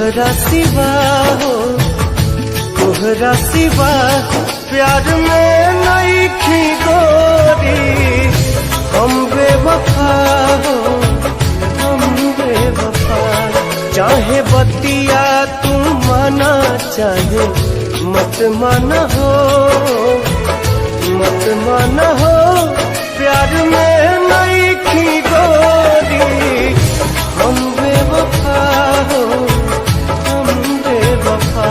तोहरा सिवा हो, तोहरा सिवा प्यार में नहीं खी गोरी। हम बेवफा हो, हम बेवफा। चाहे बतिया तू माना, चाहे मत माना हो, मत माना हो। प्यार में नहीं खी गोरी। हम बेवफा हो, हम बेवफा।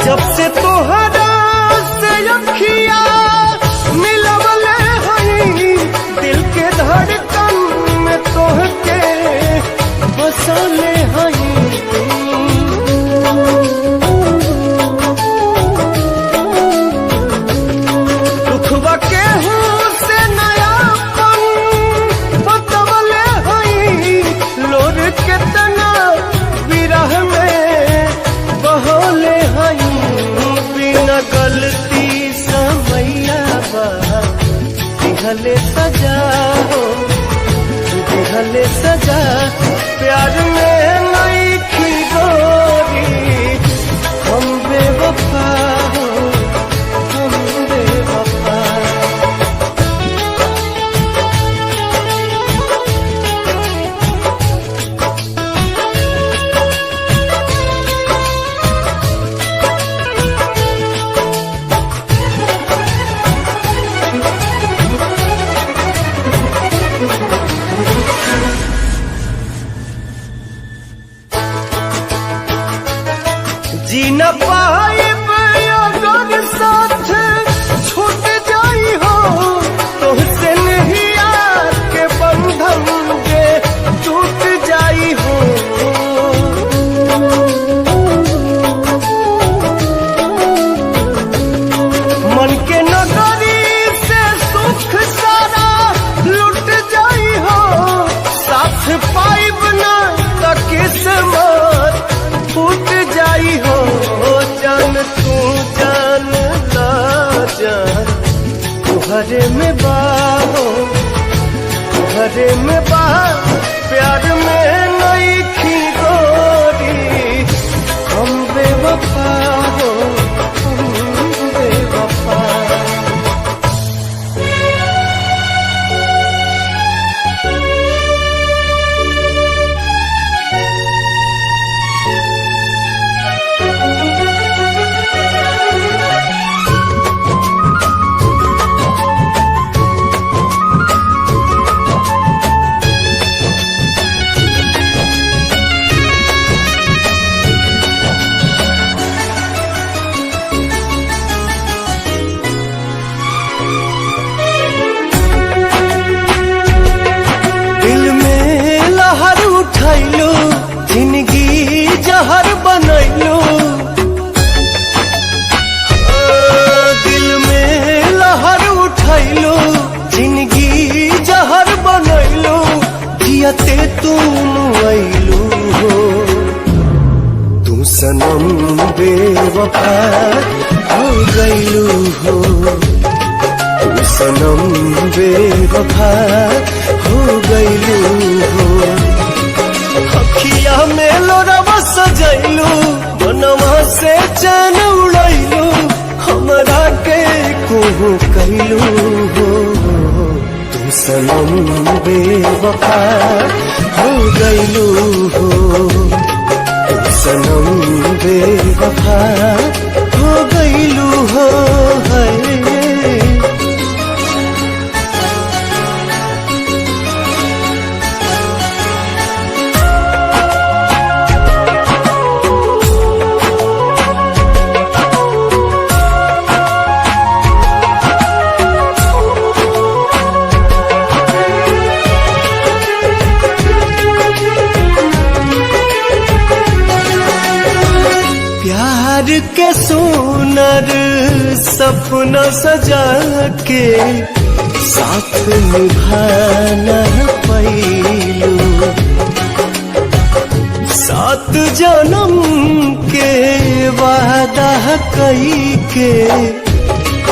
जब से तोहरा से अखिया मिलवले हई, दिल के धड़कन में तोहके बसले हई। दुखवा केहू से नयापन बतवले हई, लोर केतना विरह में बहले हई। बिना गलती समैया बा दिहले सजा हो, दिहले सजा। प्यार में नहीं खी गोरी। हम बेवफा हो, हम बेवफा। जी न पाइब अगर साथ छूट जाई हो, तुझसे नहीं आके बंधन के टूट जाई हो। मन के नगरी से सुख सारा लुट जाई हो। साथ पाइब ना तो किस्मत फूट जाई हो। जान तू जान ला जान, तुहरे में बा हो, तुहरे में बा। प्यार में नहीं खी गोरी। हम बेवफा हो, हम बेवफा। उठैलू जिंदगी जहर बनैलू। दिल में लहर उठैलू, जिंदगी जहर बनैलू। जियते तुम अइलू हो, तू सनम बेवफा हो गइलू हो। तू सनम बेवफा हो गइलू हो। अखिया में लोरवा सजैलू, मनवा से चैन उड़ैलू। हमरा के कोहू कैलू हो, तू सनम बेवफा हो गइलू हो। तू सनम बेवफा हो गइलू हो। प्यार के सुनर सपना सजा के साथ निभाना पैलू, 7 जन्म के वादा कई के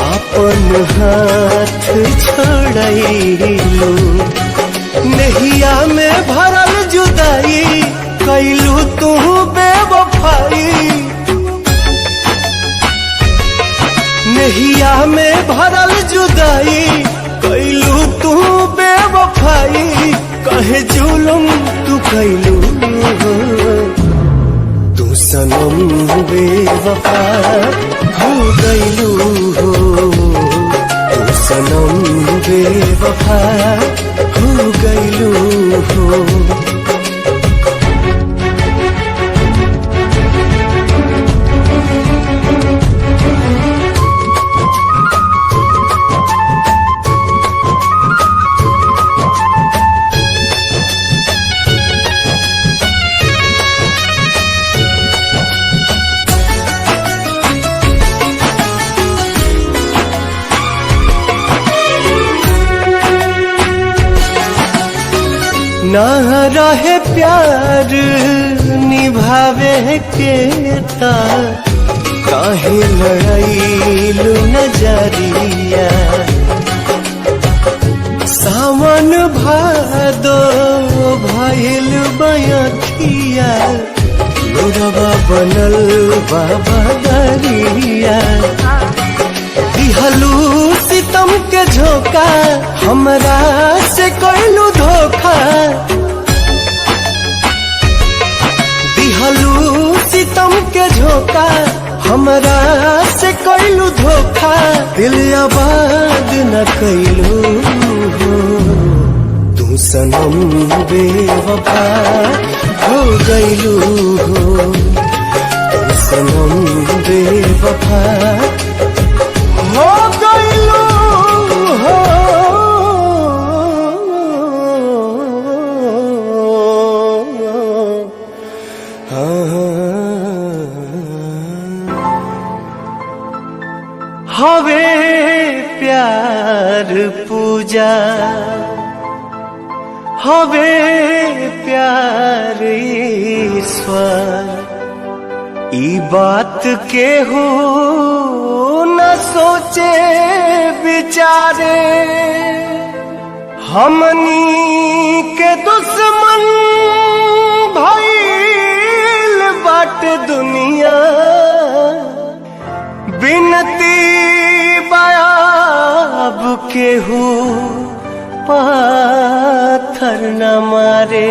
अपन हाथ छोड़लू। नहिया में भरल जुदाई कैलू तू बेवफाई, नहिया में भरल जुदाई कैलू तू बेवफाई। कहे जुलुम तू कैलू तू सनम बेवफा हो गईलू हो, तू सनम बेवफा हो गईलू हो। ना रहे प्यार निभावे के ता काहे लड़ाईलू नजरिया। सावन भादो भइल बयखिया, लोरवा बनल बाबा दरिया। दिहलू सितम के झोंका हमरा से कैलू धोखा, दिहलू सितम के झोंका हमरा से कैलू धोखा। दिल आबाद न कैलू हो, तू सनम बेवफा हो गईलू हो, तू सनम बेवफा हो गईलू हो। हवे प्यार पूजा, हवे प्यार ईश्वर, ई बात के हो न सोचे विचारे। हमनी के दुश्मन भइल बाटे दुनिया, बिनती बायाब के हो पाथर न मारे।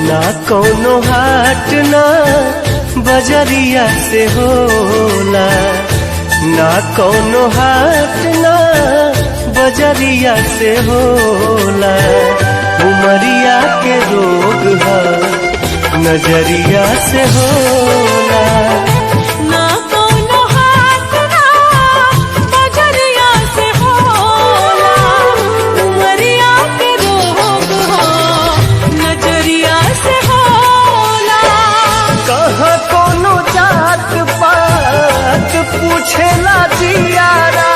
ना कौनो हाट ना बजरिया से होला, ना कौनो हाट ना बजरिया से होला। उमरिया के रोग है नजरिया से होला। पूछेला जियारा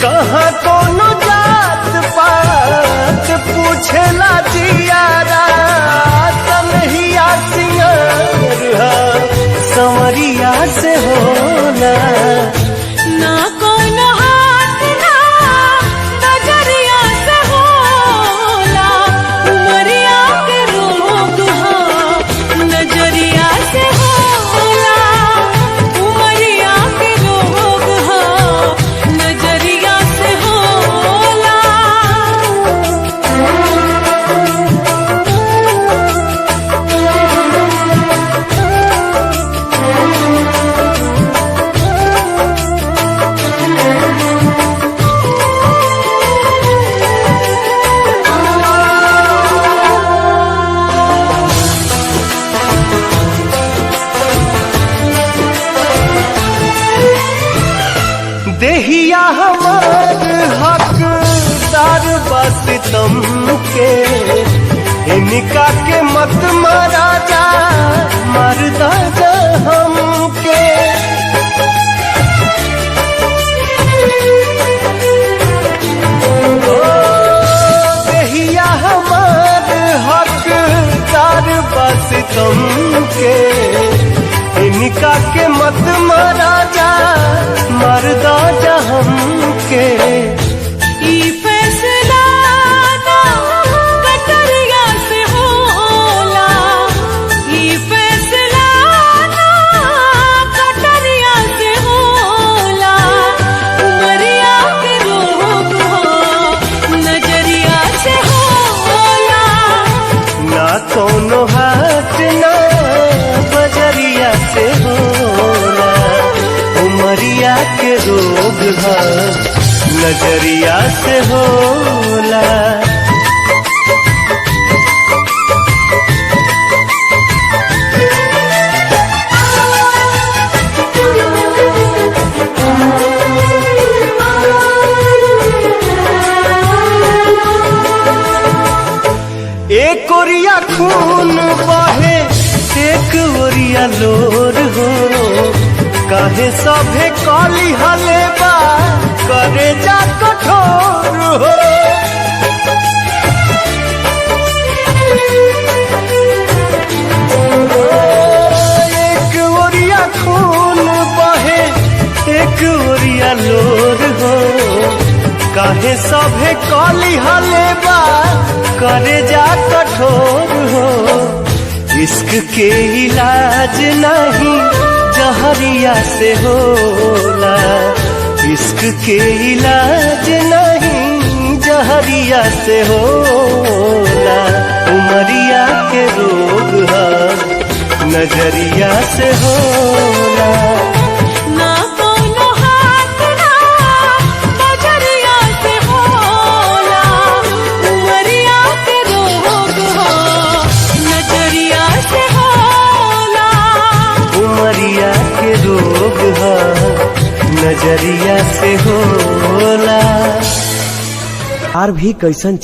कहाँ कोनो जात पात, पूछेला जियारा तनहिया सिंगार संवरिया इनका के मत मारा जा मरदा जा हमके। देहिया हमार हकदार बस तुमके, इनका के मत मारा जा मरदा जा हमके। फैसला ना कटरिया से होला, ये फैसला ना कटरिया से होला। उमरिया के रोग हो नजरिया से होला, ना कोनो हाथ ना बजरिया से होला। उमरिया के रोग है नजरिया से होला। एक ओरिया खून बहे एक ओरिया लोर हो, काहे सभे काली हले बा करे जा कठोर हो। एक ओरिया खून बहे एक ओरिया लोर हो, काहे सभे काली हले बा करे जा कठोर हो। इश्क के इलाज नहीं जहरिया से होला, इश्क के इलाज नहीं जहरिया से होला। उमरिया के रोग है नजरिया से होला। ना कोनो हाथ ना बजरिया से होला। उमरिया के रोग हो नजरिया से होला, उमरिया के रोग है नजरिया से होला। यार भी कैसन